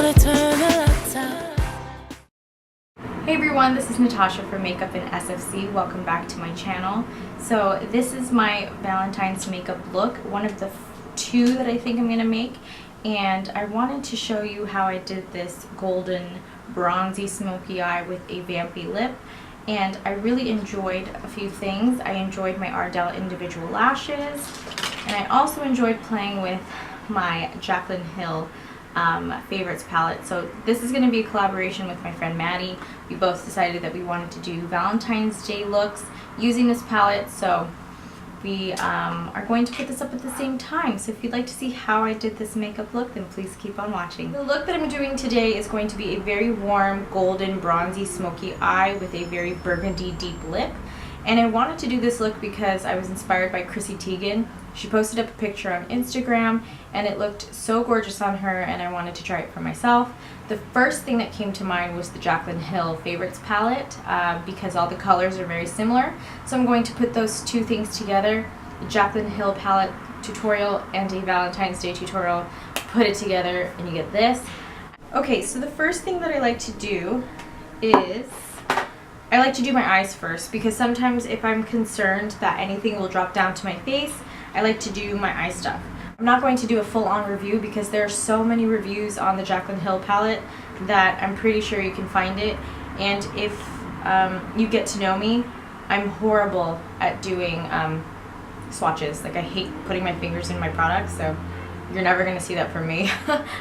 gonna turn the lights out. Hey everyone, this is Natasha from MakeupInSFC. Welcome back to my channel. So this is my Valentine's makeup look, one of the two that I think I'm going to make. And I wanted to show you how I did this golden bronzy smoky eye with a vampy lip. And I really enjoyed a few things. I enjoyed my Ardell individual lashes. And I also enjoyed playing with my Jaclyn Hill Favorites palette. So this is going to be a collaboration with my friend Maddie. We both decided that we wanted to do Valentine's Day looks using this palette. So we are going to put this up at the same time. So if you'd like to see how I did this makeup look, then please keep on watching. The look that I'm doing today is going to be a very warm, golden, bronzy, smoky eye with a very burgundy deep lip. And I wanted to do this look because I was inspired by Chrissy Teigen. She posted up a picture on Instagram and it looked so gorgeous on her, and I wanted to try it for myself. The first thing that came to mind was the Jaclyn Hill Favorites palette because all the colors are very similar. So I'm going to put those two things together, the Jaclyn Hill palette tutorial and a Valentine's Day tutorial, put it together and you get this. Okay, so the first thing that I like to do is I like to do my eyes first, because sometimes if I'm concerned that anything will drop down to my face, I like to do my eye stuff. I'm not going to do a full-on review because there are so many reviews on the Jaclyn Hill palette that I'm pretty sure you can find it. And if you get to know me, I'm horrible at doing swatches. Like, I hate putting my fingers in my products, so you're never going to see that from me.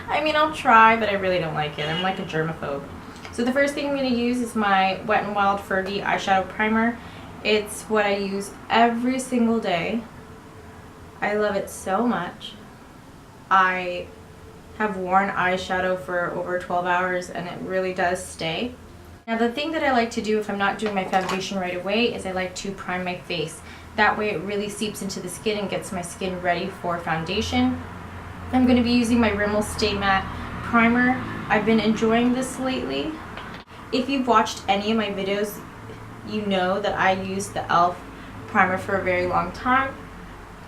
I mean, I'll try, but I really don't like it. I'm like a germaphobe. So the first thing I'm going to use is my Wet n Wild Fergie eyeshadow primer. It's what I use every single day. I love it so much. I have worn eyeshadow for over 12 hours and it really does stay. Now the thing that I like to do if I'm not doing my foundation right away is I like to prime my face. That way it really seeps into the skin and gets my skin ready for foundation. I'm going to be using my Rimmel Stay Matte primer. I've been enjoying this lately. If you've watched any of my videos, you know that I use the e.l.f. primer for a very long time.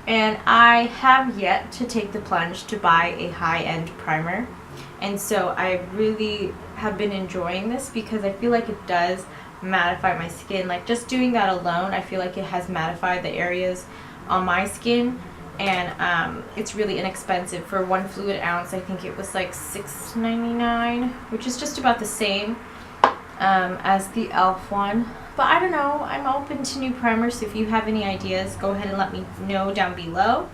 And I have yet to take the plunge to buy a high-end primer. And so I really have been enjoying this because I feel like it does mattify my skin. Like, just doing that alone, I feel like it has mattified the areas on my skin. And it's really inexpensive. For 1 fluid ounce, I think it was like $6.99, which is just about the same as the e.l.f. one. But I don't know, I'm open to new primers, so if you have any ideas, go ahead and let me know down below.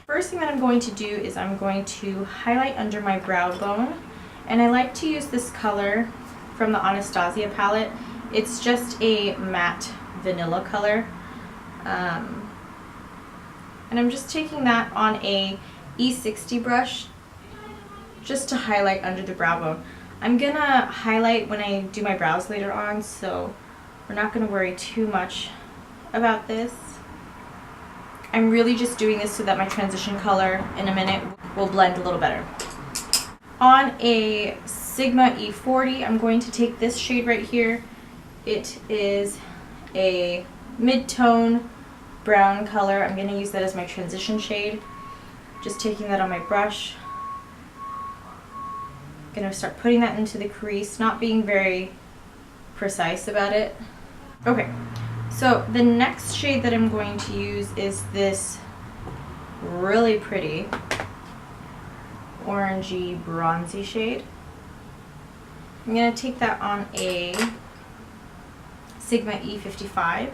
First thing that I'm going to do is I'm going to highlight under my brow bone. And I like to use this color from the Anastasia palette. It's just a matte vanilla color. And I'm just taking that on a E60 brush just to highlight under the brow bone. I'm gonna highlight when I do my brows later on, so we're not gonna worry too much about this. I'm really just doing this so that my transition color in a minute will blend a little better. On a Sigma E40, I'm going to take this shade right here. It is a mid-tone brown color. I'm going to use that as my transition shade. Just taking that on my brush. I'm going to start putting that into the crease, not being very precise about it. Okay, so the next shade that I'm going to use is this really pretty orangey bronzy shade. I'm going to take that on a Sigma E55.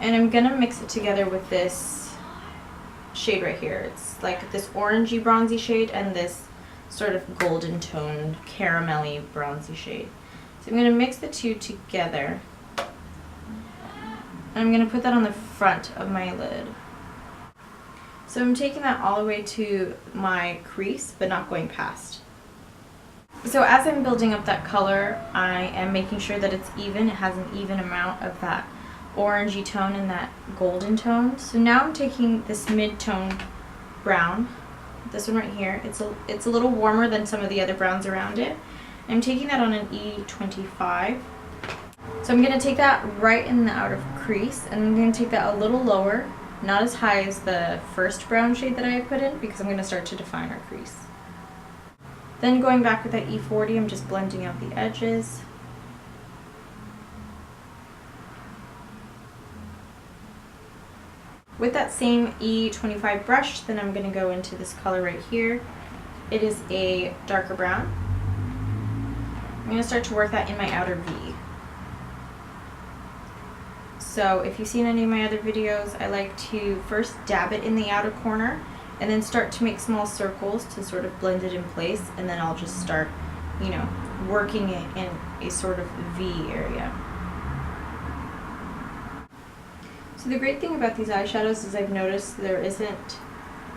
And I'm going to mix it together with this shade right here. It's like this orangey bronzy shade and this sort of golden toned caramelly bronzy shade. So I'm going to mix the two together. And I'm going to put that on the front of my lid. So I'm taking that all the way to my crease, but not going past. So as I'm building up that color, I am making sure that it's even. It has an even amount of that orangey tone and that golden tone. So now I'm taking this mid-tone brown, this one right here. It's a little warmer than some of the other browns around it. I'm taking that on an E25. So I'm going to take that right in the outer crease, and I'm going to take that a little lower, not as high as the first brown shade that I put in, because I'm going to start to define our crease. Then going back with that E40, I'm just blending out the edges. With that same E25 brush, then I'm going to go into this color right here. It is a darker brown. I'm going to start to work that in my outer V. So if you've seen any of my other videos, I like to first dab it in the outer corner and then start to make small circles to sort of blend it in place, and then I'll just start, you know, working it in a sort of V area. So the great thing about these eyeshadows is I've noticed there isn't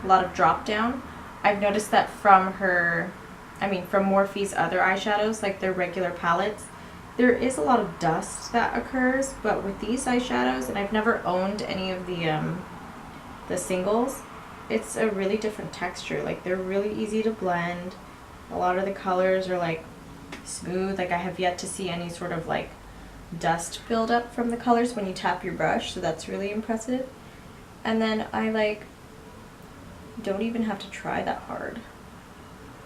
a lot of drop down. I've noticed that from from Morphe's other eyeshadows, like their regular palettes, there is a lot of dust that occurs, but with these eyeshadows, and I've never owned any of the singles, it's a really different texture. Like, they're really easy to blend. A lot of the colors are like smooth. Like, I have yet to see any sort of like dust build up from the colors when you tap your brush, so that's really impressive. And then I don't even have to try that hard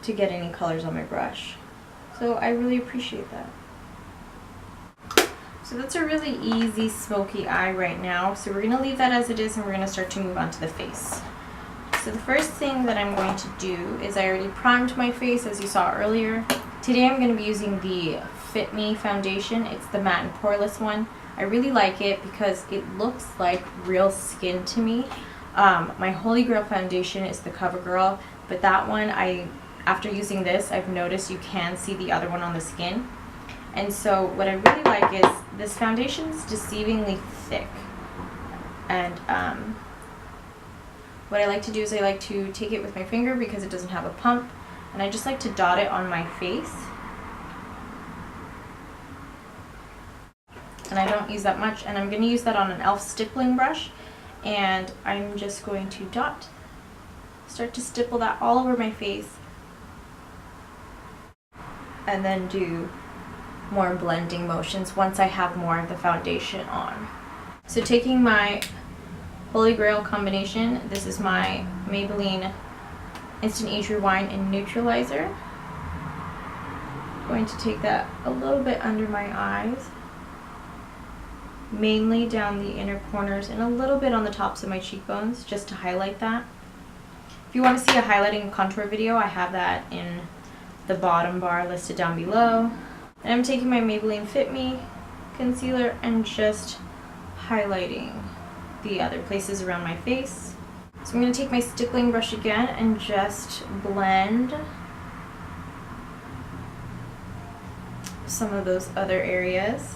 to get any colors on my brush, so I really appreciate that. So that's a really easy smoky eye right now, so we're going to leave that as it is and we're going to start to move on to the face. So the first thing that I'm going to do is I already primed my face, as you saw earlier. Today I'm going to be using the Fit Me foundation. It's the matte and poreless one. I really like it because it looks like real skin to me. My Holy Grail foundation is the CoverGirl, but that one, after using this, I've noticed you can see the other one on the skin. And so what I really like is this foundation is deceivingly thick. And what I like to do is I like to take it with my finger because it doesn't have a pump, and I just like to dot it on my face. And I don't use that much, and I'm going to use that on an e.l.f. stippling brush, and I'm just going to start to stipple that all over my face, and then do more blending motions once I have more of the foundation on. So taking my Holy Grail combination, this is my Maybelline Instant Age Rewind and Neutralizer. I'm going to take that a little bit under my eyes, mainly down the inner corners and a little bit on the tops of my cheekbones, just to highlight that. If you want to see a highlighting and contour video, I have that in the bottom bar listed down below. And I'm taking my Maybelline Fit Me Concealer and just highlighting the other places around my face. So I'm going to take my stippling brush again and just blend some of those other areas.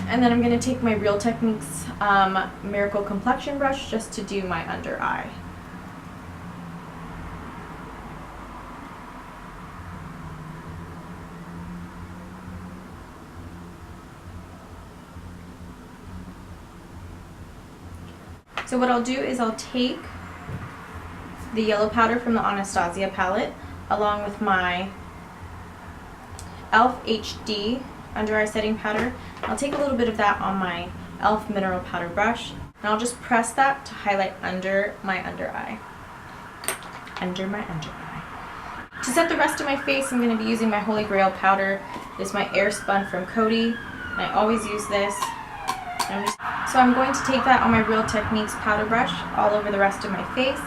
And then I'm going to take my Real Techniques Miracle Complexion brush just to do my under eye. So what I'll do is I'll take the yellow powder from the Anastasia palette along with my e.l.f. HD under eye setting powder. I'll take a little bit of that on my e.l.f. mineral powder brush, and I'll just press that to highlight under my under eye. Under my under eye. To set the rest of my face, I'm going to be using my Holy Grail powder. This is my Air Spun from Coty, and I always use this. So I'm going to take that on my Real Techniques powder brush all over the rest of my face.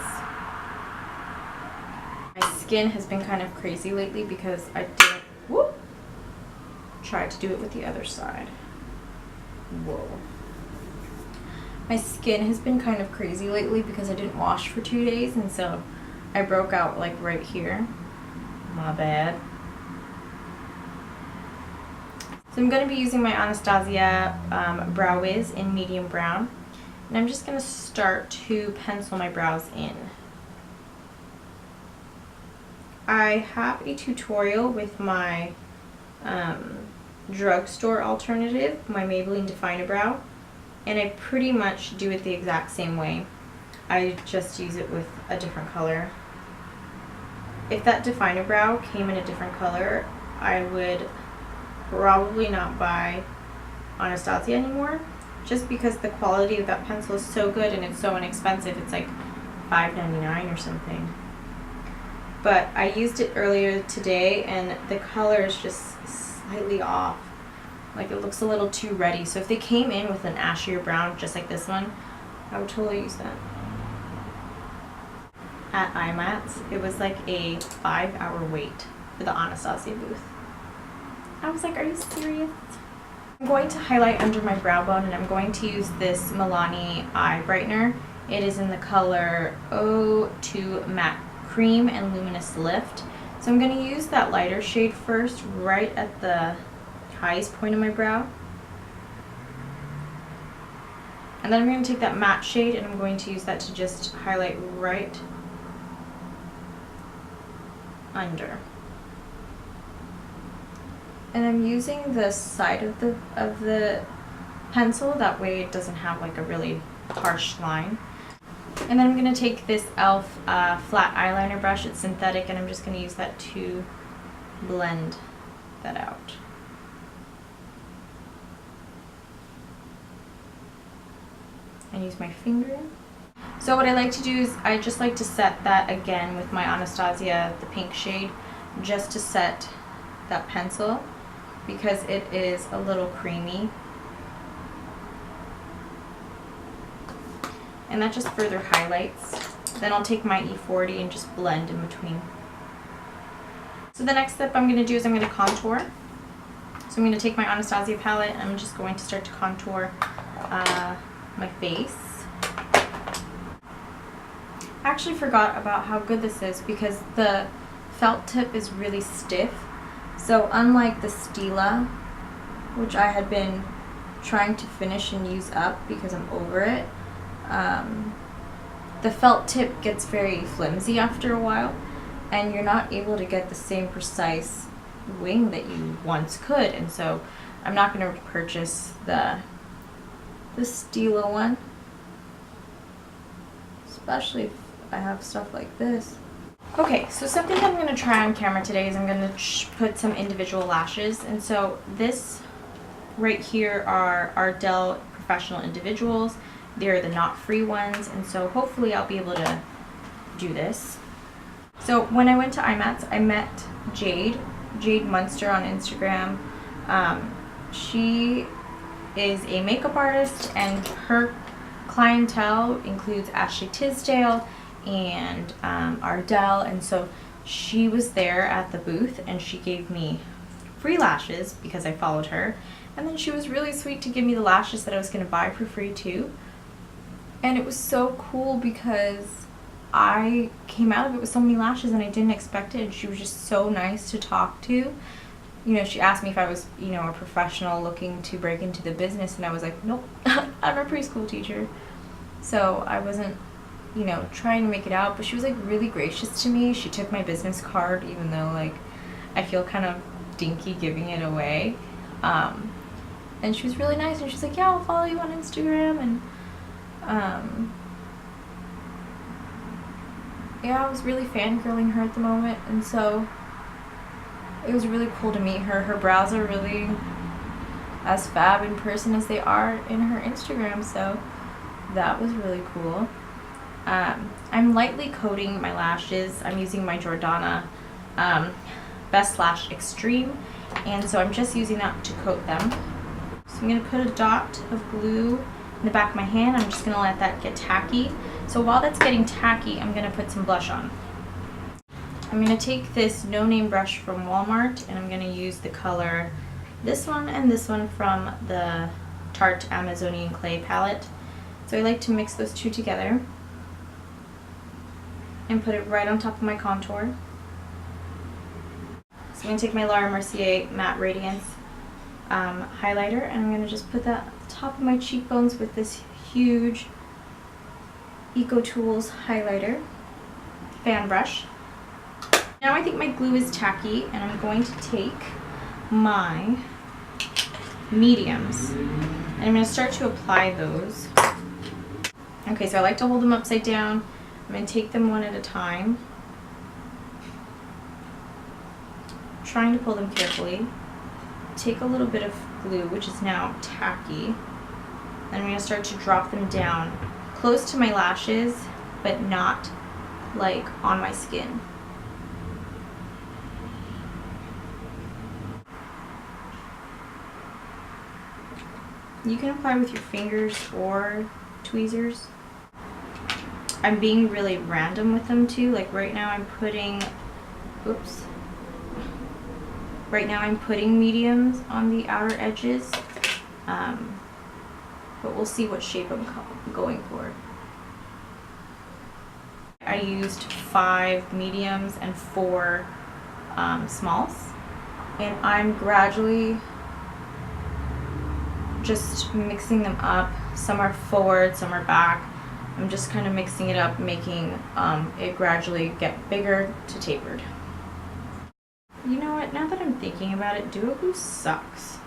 My skin has been kind of crazy lately because I didn't try to do it with the other side. Whoa. My skin has been kind of crazy lately because I didn't wash for 2 days, and so I broke out like right here. My bad. So I'm going to be using my Anastasia Brow Wiz in medium brown, and I'm just going to start to pencil my brows in. I have a tutorial with my drugstore alternative, my Maybelline Define Brow, and I pretty much do it the exact same way. I just use it with a different color. If that Define Brow came in a different color, I would probably not buy Anastasia anymore, just because the quality of that pencil is so good and it's so inexpensive. It's like $5.99 or something. But I used it earlier today and the color is just slightly off. Like it looks a little too reddy. So if they came in with an ashier brown just like this one, I would totally use that. At IMATS, it was like a 5-hour wait for the Anastasia booth. I was like, are you serious? I'm going to highlight under my brow bone and I'm going to use this Milani eye brightener. It is in the color 02 Matte Cream and Luminous Lift. So I'm going to use that lighter shade first, right at the highest point of my brow. And then I'm going to take that matte shade and I'm going to use that to just highlight right under. And I'm using the side of the pencil, that way it doesn't have like a really harsh line. And then I'm going to take this e.l.f. Flat eyeliner brush, it's synthetic, and I'm just going to use that to blend that out. And use my finger. So what I like to do is I just like to set that again with my Anastasia, the pink shade, just to set that pencil because it is a little creamy. And that just further highlights. Then I'll take my E40 and just blend in between. So the next step I'm going to do is I'm going to contour. So I'm going to take my Anastasia palette and I'm just going to start to contour my face. I actually forgot about how good this is because the felt tip is really stiff. So unlike the Stila, which I had been trying to finish and use up because I'm over it, the felt tip gets very flimsy after a while and you're not able to get the same precise wing that you once could, and so I'm not going to purchase the Stila one, especially if I have stuff like this. Okay, so something I'm going to try on camera today is I'm going to put some individual lashes, and so this right here are Ardell Professional Individuals. They're the knot-free ones, and so hopefully I'll be able to do this. So when I went to IMATS, I met Jade Munster on Instagram. She is a makeup artist, and her clientele includes Ashley Tisdale and Ardell, and so she was there at the booth and she gave me free lashes because I followed her, and then she was really sweet to give me the lashes that I was going to buy for free too. And it was so cool because I came out of it with so many lashes and I didn't expect it, and she was just so nice to talk to. You know, she asked me if I was, you know, a professional looking to break into the business, and I was like, nope, I'm a preschool teacher. So I wasn't, you know, trying to make it out, but she was like really gracious to me. She took my business card, even though like I feel kind of dinky giving it away. And she was really nice, and she's like, yeah, I'll follow you on Instagram, and yeah, I was really fangirling her at the moment, and so it was really cool to meet her. Her brows are really as fab in person as they are in her Instagram, so that was really cool. I'm lightly coating my lashes. I'm using my Jordana Best Lash Extreme, and so I'm just using that to coat them. So I'm going to put a dot of glue in the back of my hand. I'm just going to let that get tacky. So while that's getting tacky, I'm going to put some blush on. I'm going to take this no-name brush from Walmart, and I'm going to use the color this one and this one from the Tarte Amazonian Clay palette. So I like to mix those two together and put it right on top of my contour. So I'm going to take my Laura Mercier Matte Radiance highlighter, and I'm going to just put that at the top of my cheekbones with this huge Eco Tools highlighter fan brush. Now I think my glue is tacky, and I'm going to take my mediums and I'm going to start to apply those. Okay, so I like to hold them upside down. I'm going to take them one at a time, trying to pull them carefully. Take a little bit of glue, which is now tacky, And I'm going to start to drop them down close to my lashes, but not like on my skin. You can apply with your fingers or tweezers. I'm being really random with them too. Like right now I'm putting, oops. Right now I'm putting mediums on the outer edges. But we'll see what shape I'm going for. I used 5 mediums and 4 smalls. And I'm gradually just mixing them up. Some are forward, some are back. I'm just kind of mixing it up, making it gradually get bigger to tapered. You know what, now that I'm thinking about it, Duo sucks.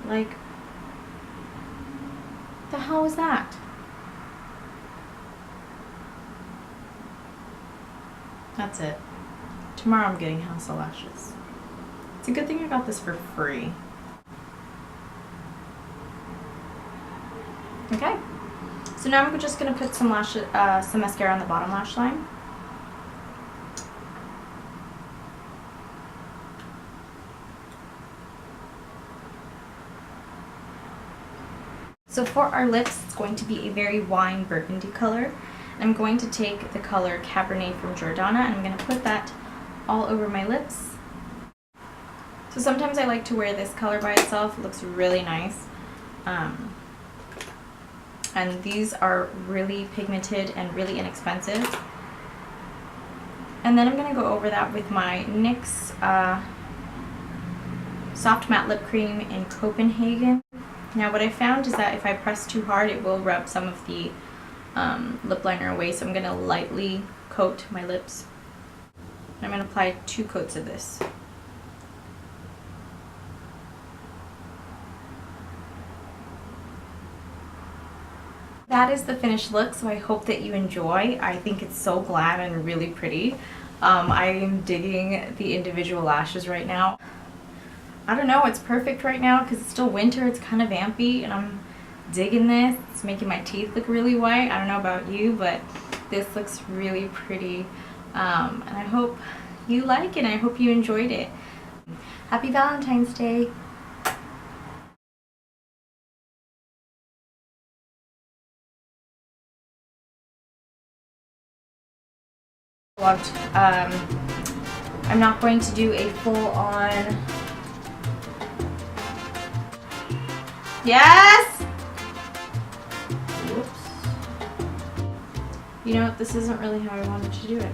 Like, the hell was that? That's it. Tomorrow I'm getting House of Lashes. It's a good thing I got this for free. Okay, so now I'm just going to put some mascara on the bottom lash line. So for our lips, it's going to be a very wine burgundy color. I'm going to take the color Cabernet from Jordana and I'm going to put that all over my lips. So sometimes I like to wear this color by itself. It looks really nice. And these are really pigmented and really inexpensive. And then I'm going to go over that with my NYX Soft Matte Lip Cream in Copenhagen. Now what I found is that if I press too hard, it will rub some of the lip liner away. So I'm going to lightly coat my lips. I'm going to apply 2 coats of this. That is the finished look, so I hope that you enjoy. I think it's so glam and really pretty. I am digging the individual lashes right now. I don't know, it's perfect right now because it's still winter, it's kind of vampy, and I'm digging this. It's making my teeth look really white. I don't know about you, but this looks really pretty. And I hope you like it, and I hope you enjoyed it. Happy Valentine's Day! I'm not going to do a full-on... Yes! Whoops. You know what, this isn't really how I wanted to do it.